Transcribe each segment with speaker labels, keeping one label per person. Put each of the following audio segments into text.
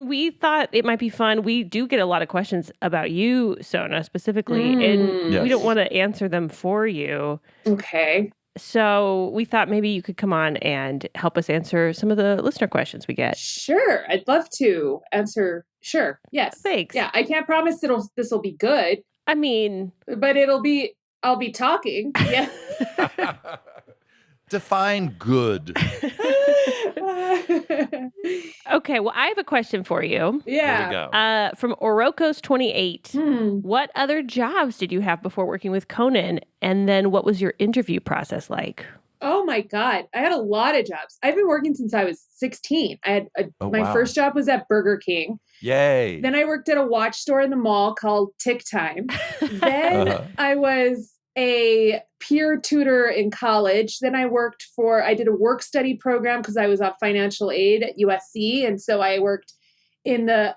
Speaker 1: we thought it might be fun. We do get a lot of questions about you, Sona, specifically, and we don't want to answer them for you.
Speaker 2: Okay.
Speaker 1: So we thought maybe you could come on and help us answer some of the listener questions we get.
Speaker 2: Sure. I'd love to answer. Sure. Yes.
Speaker 1: Thanks.
Speaker 2: Yeah. I can't promise this will be good.
Speaker 1: I mean,
Speaker 2: but I'll be talking. Yeah.
Speaker 3: Define good.
Speaker 1: Okay, well, I have a question for you.
Speaker 2: Yeah.
Speaker 3: Here we go.
Speaker 1: From Orokos28. What other jobs did you have before working with Conan? And then what was your interview process like?
Speaker 2: Oh my God. I had a lot of jobs. I've been working since I was 16. I had my first job was at Burger King.
Speaker 3: Yay.
Speaker 2: Then I worked at a watch store in the mall called Tick Time. Then I was a peer tutor in college. Then I did a work study program because I was on financial aid at USC. And so I worked in the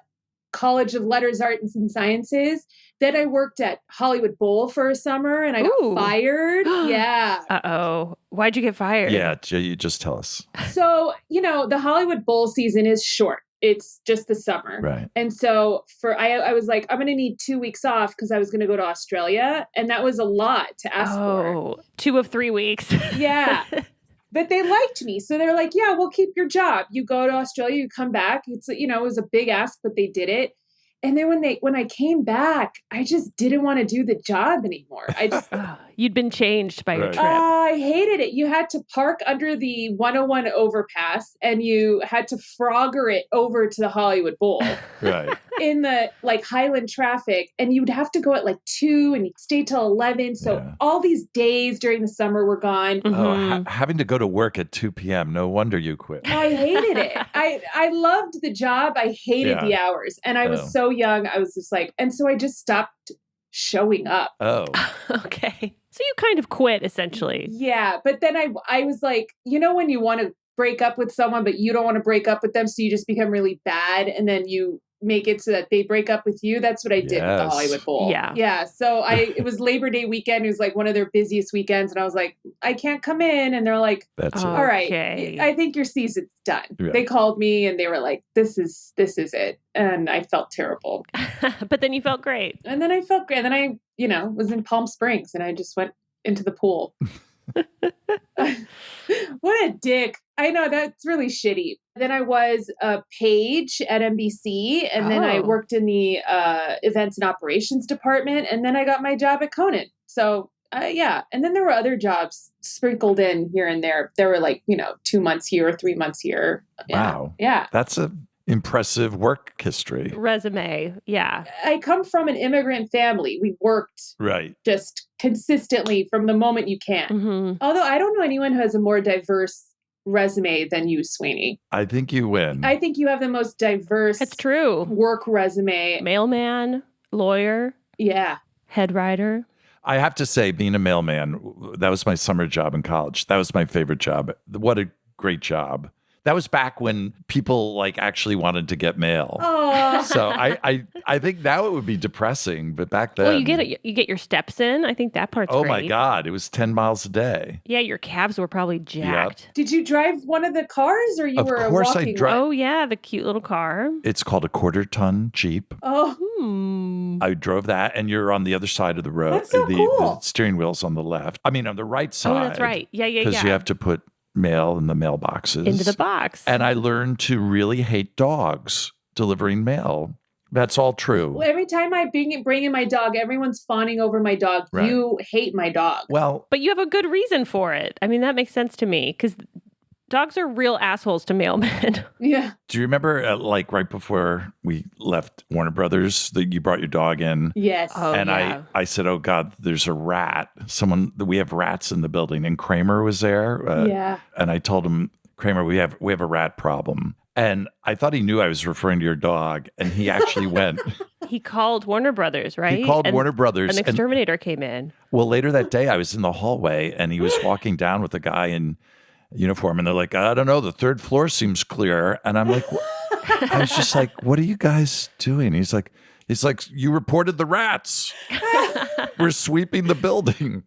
Speaker 2: College of Letters, Arts, and Sciences. Then I worked at Hollywood Bowl for a summer and I got fired. Yeah.
Speaker 1: Uh-oh. Why'd you get fired?
Speaker 3: Yeah, you just tell us.
Speaker 2: So, the Hollywood Bowl season is short. It's just the summer.
Speaker 3: Right.
Speaker 2: And so I was like, I'm going to need 2 weeks off because I was going to go to Australia. And that was a lot to ask for.
Speaker 1: 2 of 3 weeks.
Speaker 2: Yeah. But they liked me. So they're like, yeah, we'll keep your job. You go to Australia, you come back. It's, it was a big ask, but they did it. And then when I came back, I just didn't want to do the job anymore. I just
Speaker 1: you'd been changed by your trip.
Speaker 2: I hated it. You had to park under the 101 overpass and you had to Frogger it over to the Hollywood Bowl.
Speaker 3: Right.
Speaker 2: In the Highland traffic, and you'd have to go at 2 and you'd stay till 11. So all these days during the summer were gone.
Speaker 3: Oh, having to go to work at 2 p.m. No wonder you quit.
Speaker 2: I hated it. I loved the job. I hated the hours. And I was so young. I was just and so I just stopped showing up.
Speaker 3: Oh.
Speaker 1: Okay. So you kind of quit essentially.
Speaker 2: Yeah. But then I was like, when you want to break up with someone, but you don't want to break up with them. So you just become really bad. And then you make it so that they break up with you. That's what I did with the Hollywood Bowl.
Speaker 1: Yeah.
Speaker 2: Yeah. So it was Labor Day weekend. It was one of their busiest weekends. And I was like, I can't come in. And they're like,
Speaker 3: that's
Speaker 2: all right. I think your season's done. Yeah. They called me and they were like, this is it. And I felt terrible.
Speaker 1: But then you felt great.
Speaker 2: And then I felt great. And then I, was in Palm Springs and I just went into the pool. What a dick. I know, that's really shitty. Then I was a page at NBC, and then I worked in the events and operations department, and then I got my job at Conan. So, yeah. And then there were other jobs sprinkled in here and there. There were 2 months here, 3 months here.
Speaker 3: Wow.
Speaker 2: Yeah.
Speaker 3: That's a impressive work history.
Speaker 1: Resume. Yeah.
Speaker 2: I come from an immigrant family. We worked just consistently from the moment you can. Mm-hmm. Although I don't know anyone who has a more diverse resume than you, Sweeney.
Speaker 3: I think you win.
Speaker 2: I think you have the most diverse
Speaker 1: That's true.
Speaker 2: Work resume.
Speaker 1: Mailman, lawyer.
Speaker 2: Yeah.
Speaker 1: Head writer.
Speaker 3: I have to say, being a mailman, that was my summer job in college. That was my favorite job. What a great job. That was back when people actually wanted to get mail.
Speaker 2: Oh.
Speaker 3: So I think now it would be depressing, but back then,
Speaker 1: well, you get your steps in. I think that part's
Speaker 3: great.
Speaker 1: great.
Speaker 3: My God, it was 10 miles a day.
Speaker 1: Yeah, your calves were probably jacked.
Speaker 2: Yep. Did you drive one of the cars, or you were walking? Of course, I drove.
Speaker 1: Oh yeah, the cute little car.
Speaker 3: It's called a 1/4-ton Jeep.
Speaker 2: Oh.
Speaker 3: I drove that, and you're on the other side of the road.
Speaker 2: That's so cool.
Speaker 3: The steering wheel's on the left. I mean, on the right side.
Speaker 1: Oh, that's right. Yeah.
Speaker 3: Because you have to put mail in the mailboxes.
Speaker 1: Into the box.
Speaker 3: And I learned to really hate dogs delivering mail. That's all true.
Speaker 2: Well, every time I bring in my dog, everyone's fawning over my dog. Right. You hate my dog.
Speaker 3: Well,
Speaker 1: but you have a good reason for it. I mean, that makes sense to me because dogs are real assholes to mailmen.
Speaker 2: Yeah.
Speaker 3: Do you remember right before we left Warner Brothers that you brought your dog in?
Speaker 2: Yes.
Speaker 1: Oh,
Speaker 3: and
Speaker 1: yeah.
Speaker 3: I said, oh God, there's a rat. We have rats in the building. And Kramer was there.
Speaker 2: Yeah.
Speaker 3: And I told him, Kramer, we have a rat problem. And I thought he knew I was referring to your dog. And he actually went.
Speaker 1: He called Warner Brothers, right?
Speaker 3: He called Warner Brothers.
Speaker 1: An exterminator came in.
Speaker 3: Well, later that day, I was in the hallway and he was walking down with a guy in uniform, and they're like, I don't know, the 3rd floor seems clear. And I'm like, I was just like, what are you guys doing? He's like, you reported the rats. We're sweeping the building.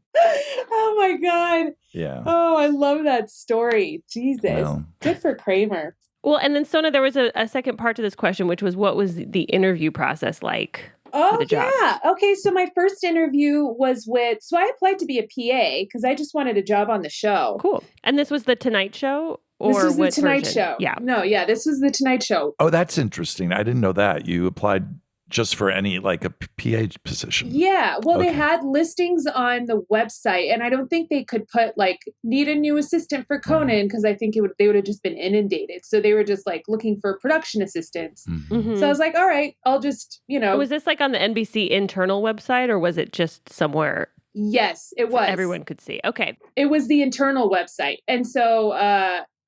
Speaker 2: Oh my God.
Speaker 3: Yeah.
Speaker 2: Oh, I love that story. Jesus. Well, good for Kramer.
Speaker 1: Well, and then Sona, there was a second part to this question, which was what was the interview process like?
Speaker 2: Oh, yeah. Okay. So my first interview was so I applied to be a PA because I just wanted a job on the show.
Speaker 1: Cool. And this was the Tonight Show? Or
Speaker 2: this was the
Speaker 1: what
Speaker 2: Tonight
Speaker 1: version?
Speaker 2: Show.
Speaker 1: Yeah.
Speaker 2: No, yeah, this was the Tonight Show.
Speaker 3: Oh, that's interesting. I didn't know that. You applied just for any, like a PA position.
Speaker 2: Yeah. Well, They had listings on the website, and I don't think they could put like need a new assistant for Conan because I think they would have just been inundated. So they were just like looking for production assistants.
Speaker 1: Mm-hmm.
Speaker 2: So I was like, all right, I'll just,
Speaker 1: Was this like on the NBC internal website or was it just somewhere?
Speaker 2: Yes, it was.
Speaker 1: Everyone could see. Okay.
Speaker 2: It was the internal website. And so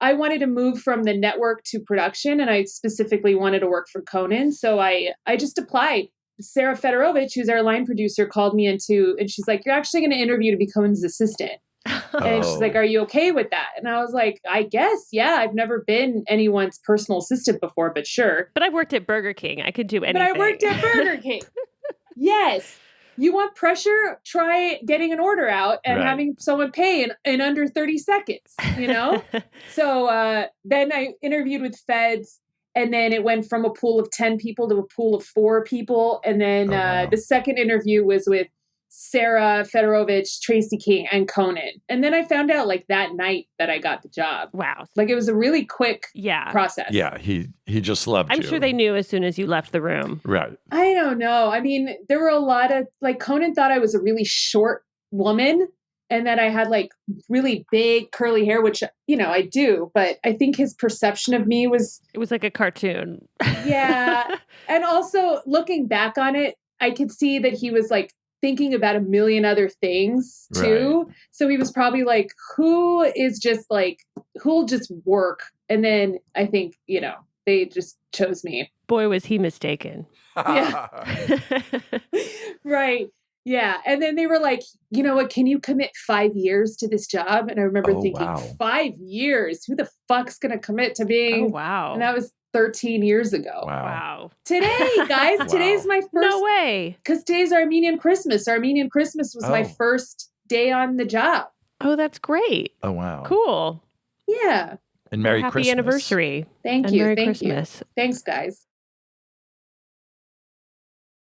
Speaker 2: I wanted to move from the network to production, and I specifically wanted to work for Conan. So I just applied. Sarah Fedorovich, who's our line producer, called me and she's like, you're actually going to interview to be Conan's assistant. And she's like, are you okay with that? And I was like, I guess, yeah. I've never been anyone's personal assistant before, but sure.
Speaker 1: But I've worked at Burger King. I could do anything.
Speaker 2: But I worked at Burger King. Yes. You want pressure? Try getting an order out and having someone pay in under 30 seconds, So then I interviewed with feds, and then it went from a pool of 10 people to a pool of 4 people. And then the second interview was with Sarah Fedorovich, Tracy King, and Conan. And then I found out like that night that I got the job.
Speaker 1: Wow.
Speaker 2: Like it was a really quick process.
Speaker 3: Yeah, he just loved you.
Speaker 1: I'm sure they knew as soon as you left the room.
Speaker 3: Right.
Speaker 2: I don't know. I mean, there were a lot of, like, Conan thought I was a really short woman and that I had like really big curly hair, which, I do. But I think his perception of me was...
Speaker 1: It was like a cartoon.
Speaker 2: Yeah. And also looking back on it, I could see that he was like thinking about a million other things too. Right. So he was probably like, who'll just work? And then I think, they just chose me.
Speaker 1: Boy, was he mistaken.
Speaker 2: Yeah. Right. Yeah. And then they were like, you know what, can you commit 5 years to this job? And I remember thinking, 5 years? Who the fuck's going to commit to being?
Speaker 1: Oh, wow.
Speaker 2: And that was 13 years ago.
Speaker 1: Wow.
Speaker 2: Today, guys, today's my first.
Speaker 1: No way.
Speaker 2: Because today's Armenian Christmas. Armenian Christmas was my first day on the job.
Speaker 1: Oh, that's great.
Speaker 3: Oh, wow.
Speaker 1: Cool.
Speaker 2: Yeah.
Speaker 3: And Merry
Speaker 1: Happy
Speaker 3: Christmas.
Speaker 1: anniversary.
Speaker 2: Thank
Speaker 1: and
Speaker 2: you.
Speaker 1: Merry
Speaker 2: Thank
Speaker 1: Christmas.
Speaker 2: you. Thanks, guys.